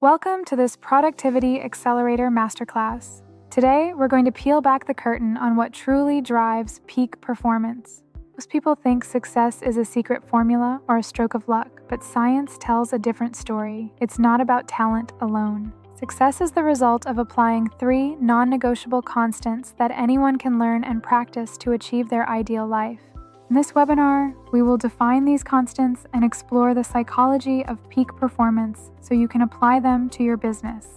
Welcome to this Productivity Accelerator Masterclass. Today, we're going to peel back the curtain on what truly drives peak performance. Most people think success is a secret formula or a stroke of luck, but science tells a different story. It's not about talent alone. Success is the result of applying 3 non-negotiable constants that anyone can learn and practice to achieve their ideal life. In this webinar, we will define these constants and explore the psychology of peak performance so you can apply them to your business.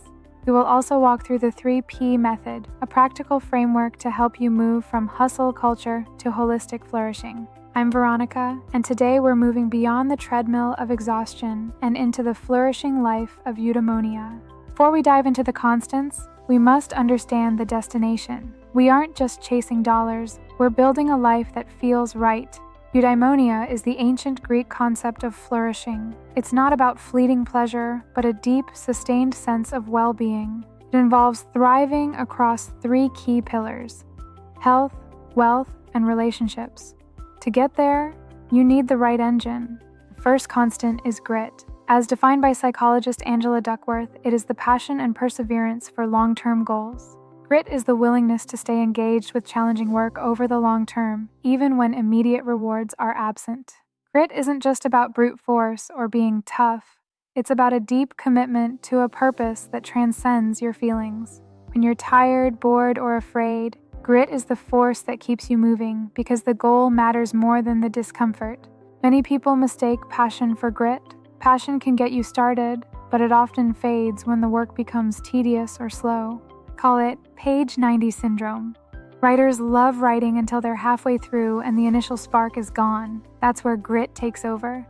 We will also walk through the 3P method, a practical framework to help you move from hustle culture to holistic flourishing. I'm Veronica, and today we're moving beyond the treadmill of exhaustion and into the flourishing life of eudaimonia. Before we dive into the constants, we must understand the destination. We aren't just chasing dollars, we're building a life that feels right. Eudaimonia is the ancient Greek concept of flourishing. It's not about fleeting pleasure, but a deep, sustained sense of well-being. It involves thriving across 3 key pillars: health, wealth, and relationships. To get there, you need the right engine. The first constant is grit. As defined by psychologist Angela Duckworth, it is the passion and perseverance for long-term goals. Grit is the willingness to stay engaged with challenging work over the long term, even when immediate rewards are absent. Grit isn't just about brute force or being tough. It's about a deep commitment to a purpose that transcends your feelings. When you're tired, bored, or afraid, grit is the force that keeps you moving because the goal matters more than the discomfort. Many people mistake passion for grit. Passion can get you started, but it often fades when the work becomes tedious or slow. Call it page 90 syndrome. Writers love writing until they're halfway through and the initial spark is gone. That's where grit takes over.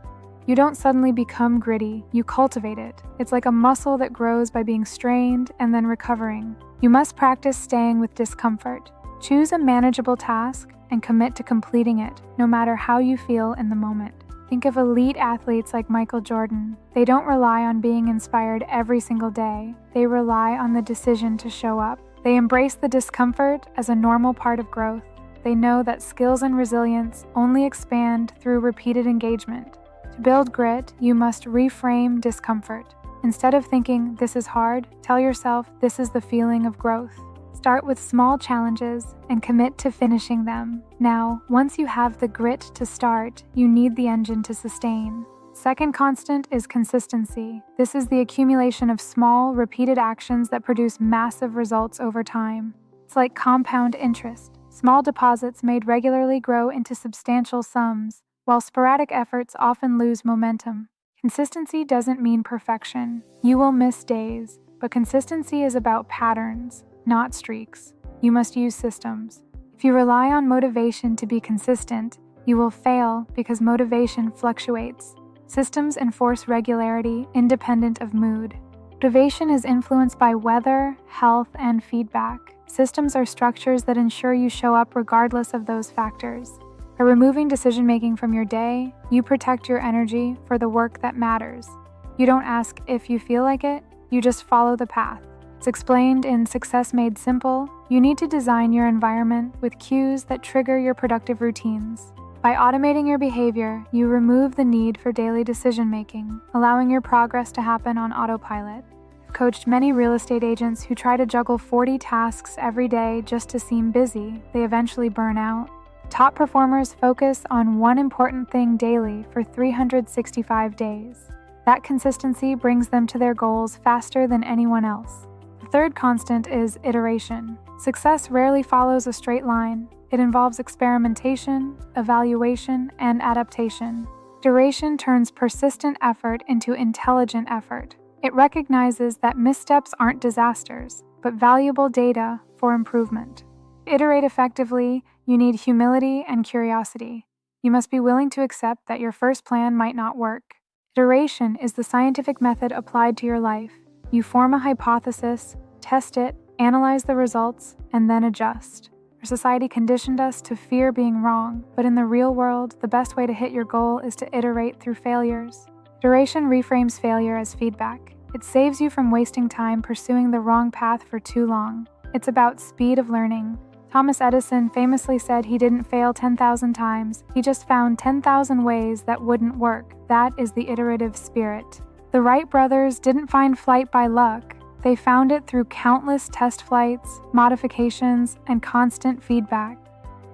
You don't suddenly become gritty, you cultivate it. It's like a muscle that grows by being strained and then recovering. You must practice staying with discomfort. Choose a manageable task and commit to completing it, no matter how you feel in the moment. Think of elite athletes like Michael Jordan. They don't rely on being inspired every single day. They rely on the decision to show up. They embrace the discomfort as a normal part of growth. They know that skills and resilience only expand through repeated engagement. To build grit, you must reframe discomfort. Instead of thinking, "This is hard," tell yourself, "This is the feeling of growth." Start with small challenges and commit to finishing them. Now, once you have the grit to start, you need the engine to sustain. Second constant is consistency. This is the accumulation of small, repeated actions that produce massive results over time. It's like compound interest. Small deposits made regularly grow into substantial sums, while sporadic efforts often lose momentum. Consistency doesn't mean perfection. You will miss days, but consistency is about patterns, not streaks. You must use systems. If you rely on motivation to be consistent, you will fail because motivation fluctuates. Systems enforce regularity independent of mood. Motivation is influenced by weather, health, and feedback. Systems are structures that ensure you show up regardless of those factors. By removing decision-making from your day, you protect your energy for the work that matters. You don't ask if you feel like it, you just follow the path. As explained in Success Made Simple, you need to design your environment with cues that trigger your productive routines. By automating your behavior, you remove the need for daily decision-making, allowing your progress to happen on autopilot. I've coached many real estate agents who try to juggle 40 tasks every day just to seem busy. They eventually burn out. Top performers focus on one important thing daily for 365 days. That consistency brings them to their goals faster than anyone else. The third constant is iteration. Success rarely follows a straight line. It involves experimentation, evaluation, and adaptation. Iteration turns persistent effort into intelligent effort. It recognizes that missteps aren't disasters, but valuable data for improvement. To iterate effectively, you need humility and curiosity. You must be willing to accept that your first plan might not work. Iteration is the scientific method applied to your life. You form a hypothesis, test it, analyze the results, and then adjust. Our society conditioned us to fear being wrong, but in the real world, the best way to hit your goal is to iterate through failures. Iteration reframes failure as feedback. It saves you from wasting time pursuing the wrong path for too long. It's about speed of learning. Thomas Edison famously said he didn't fail 10,000 times, he just found 10,000 ways that wouldn't work. That is the iterative spirit. The Wright brothers didn't find flight by luck. They found it through countless test flights, modifications, and constant feedback.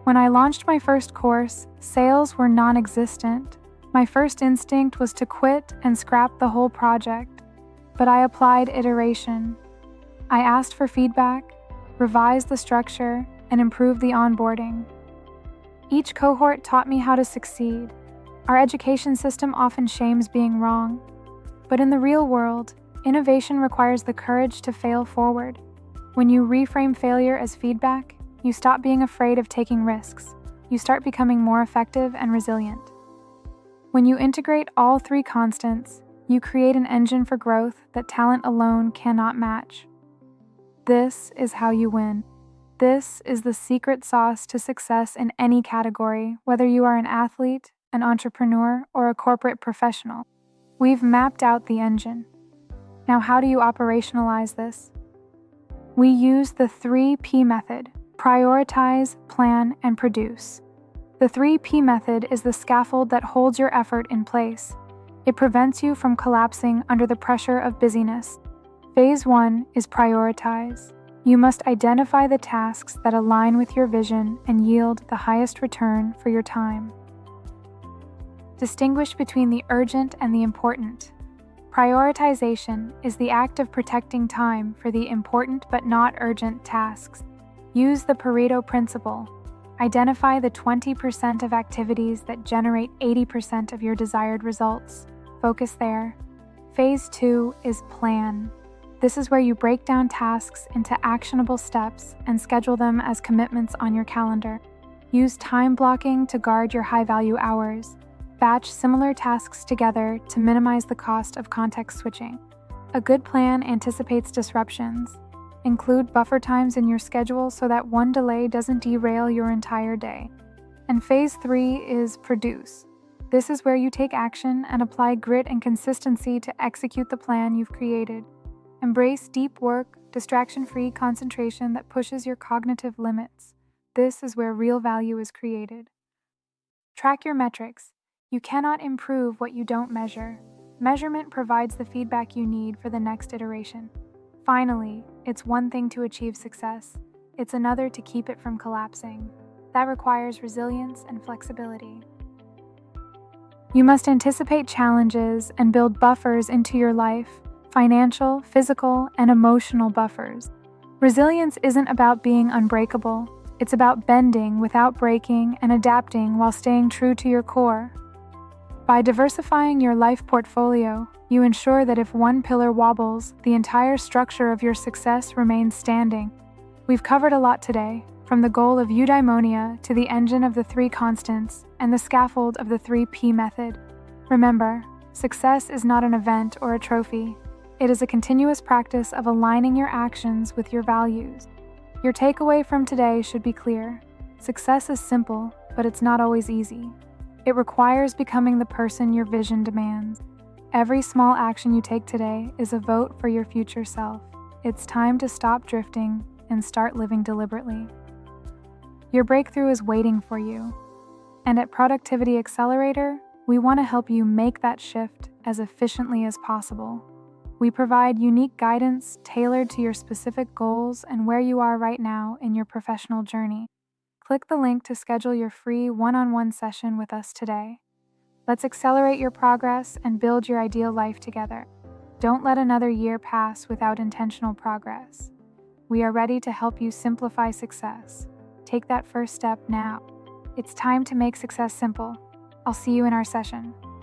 When I launched my first course, sales were non-existent. My first instinct was to quit and scrap the whole project. But I applied iteration. I asked for feedback, revised the structure, and improved the onboarding. Each cohort taught me how to succeed. Our education system often shames being wrong. But in the real world, innovation requires the courage to fail forward. When you reframe failure as feedback, you stop being afraid of taking risks. You start becoming more effective and resilient. When you integrate all three constants, you create an engine for growth that talent alone cannot match. This is how you win. This is the secret sauce to success in any category, whether you are an athlete, an entrepreneur, or a corporate professional. We've mapped out the engine. Now, how do you operationalize this? We use the 3P method: prioritize, plan, and produce. The 3P method is the scaffold that holds your effort in place. It prevents you from collapsing under the pressure of busyness. Phase 1 is prioritize. You must identify the tasks that align with your vision and yield the highest return for your time. Distinguish between the urgent and the important. Prioritization is the act of protecting time for the important but not urgent tasks. Use the Pareto principle. Identify the 20% of activities that generate 80% of your desired results. Focus there. Phase 2 is plan. This is where you break down tasks into actionable steps and schedule them as commitments on your calendar. Use time blocking to guard your high-value hours. Batch similar tasks together to minimize the cost of context switching. A good plan anticipates disruptions. Include buffer times in your schedule so that one delay doesn't derail your entire day. And phase 3 is produce. This is where you take action and apply grit and consistency to execute the plan you've created. Embrace deep work, distraction-free concentration that pushes your cognitive limits. This is where real value is created. Track your metrics. You cannot improve what you don't measure. Measurement provides the feedback you need for the next iteration. Finally, it's one thing to achieve success. It's another to keep it from collapsing. That requires resilience and flexibility. You must anticipate challenges and build buffers into your life, financial, physical, and emotional buffers. Resilience isn't about being unbreakable. It's about bending without breaking and adapting while staying true to your core. By diversifying your life portfolio, you ensure that if one pillar wobbles, the entire structure of your success remains standing. We've covered a lot today, from the goal of eudaimonia to the engine of the 3 constants and the scaffold of the 3P method. Remember, success is not an event or a trophy. It is a continuous practice of aligning your actions with your values. Your takeaway from today should be clear. Success is simple, but it's not always easy. It requires becoming the person your vision demands. Every small action you take today is a vote for your future self. It's time to stop drifting and start living deliberately. Your breakthrough is waiting for you. And at Productivity Accelerator, we want to help you make that shift as efficiently as possible. We provide unique guidance tailored to your specific goals and where you are right now in your professional journey. Click the link to schedule your free one-on-one session with us today. Let's accelerate your progress and build your ideal life together. Don't let another year pass without intentional progress. We are ready to help you simplify success. Take that first step now. It's time to make success simple. I'll see you in our session.